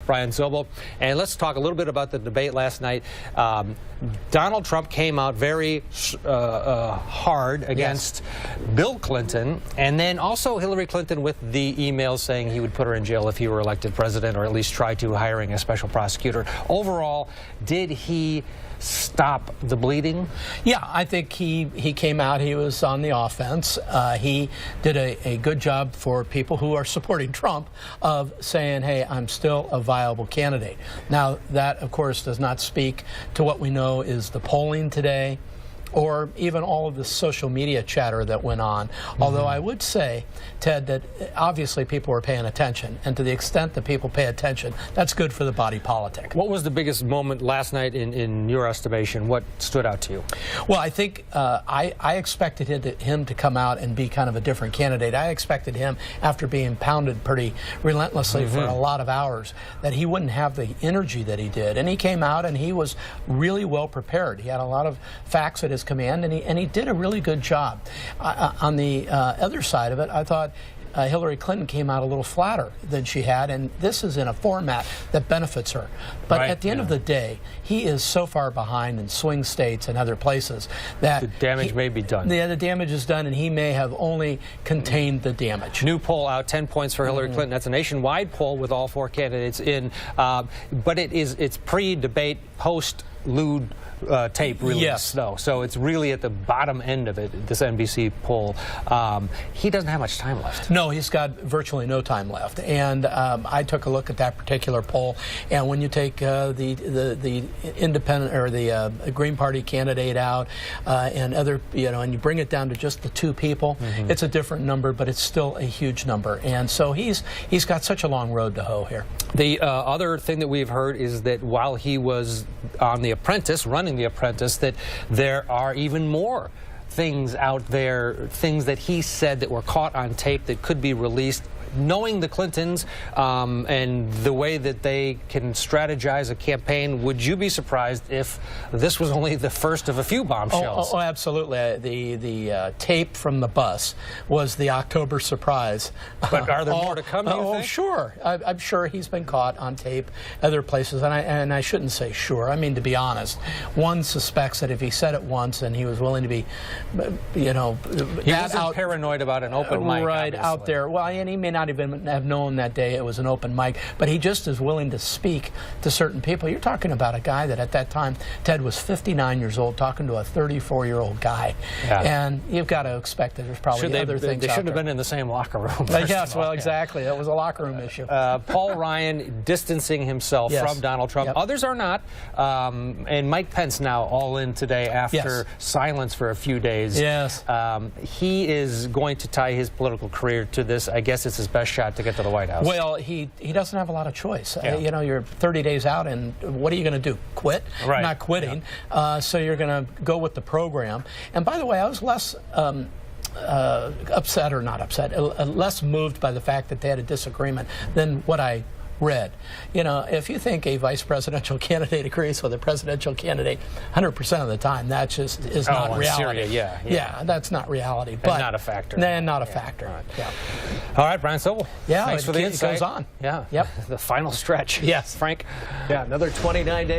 Brian Sobel. And let's talk a little bit about the debate last night. Donald Trump came out very hard against Bill Clinton, and then also Hillary Clinton with the emails saying he would put her in jail if he were elected president, or at least try to, hiring a special prosecutor. Overall, did he stop the bleeding? Yeah, I think he came out, he was on the offense. He did a good job for people who are supporting Trump of saying, hey, I'm still a viable candidate. Now, that, of course, does not speak to what we know is the polling today, or even all of the social media chatter that went on. Although I would say, Ted, that obviously people were paying attention, and to the extent that people pay attention, that's good for the body politic. What was the biggest moment last night in your estimation? What stood out to you? Well, I think I expected him to come out and be kind of a different candidate. I expected him, after being pounded pretty relentlessly for a lot of hours, that he wouldn't have the energy that he did. And he came out and he was really well prepared. He had a lot of facts at his command, and he did a really good job. On the other side of it, I thought Hillary Clinton came out a little flatter than she had, and this is in a format that benefits her. But at the end of the day, he is so far behind in swing states and other places that the damage may be done. Yeah, the damage is done, and he may have only contained the damage. New poll out, 10 points for Hillary Clinton. That's a nationwide poll with all four candidates in, but it's pre-debate, post-lewd tape release, though. So it's really at the bottom end of it, this NBC poll. He doesn't have much time left. No, he's got virtually no time left. And I took a look at that particular poll, and when you take the independent or the Green Party candidate out and other, and you bring it down to just the two people, it's a different number, but it's still a huge number. And so he's got such a long road to hoe here. The other thing that we've heard is that while he was on The Apprentice, running The Apprentice, that there are even more things out there, things that he said that were caught on tape that could be released. Knowing the Clintons and the way that they can strategize a campaign, would you be surprised if this was only the first of a few bombshells? Oh, absolutely. The tape from the bus was the October surprise. But are there more to come, do you think? Oh, sure. I'm sure he's been caught on tape other places, and I shouldn't say sure. I mean, to be honest, one suspects that if he said it once and he was willing to be, he wasn't paranoid about an open mic, right, obviously. out there. Well, and he may not even have known that day it was an open mic, but he just is willing to speak to certain people. You're talking about a guy that at that time, Ted, was 59 years old, talking to a 34-year-old guy. Yeah. And you've got to expect that there's probably other things. They shouldn't have been in the same locker room. Yes, well, exactly. That was a locker room issue. Paul Ryan distancing himself from Donald Trump. Others are not. And Mike Pence now all in today after silence for a few days. Yes. He is going to tie his political career to this. I guess it's his best shot to get to the White House. Well, he doesn't have a lot of choice. You're 30 days out, and what are you going to do? Quit? Right. Not quitting. So you're going to go with the program. And by the way, I was less upset, or not upset, less moved by the fact that they had a disagreement than what I read. If you think a vice presidential candidate agrees with a presidential candidate 100% of the time, that just is not reality. Syria, yeah, that's not reality. And but not a factor. Nah, not a factor. Right. Yeah. All right, Brian Sobel. Yeah, thanks for the insight. It goes on. Yeah. Yep. The final stretch. Yes. Frank. Yeah, another 29 days.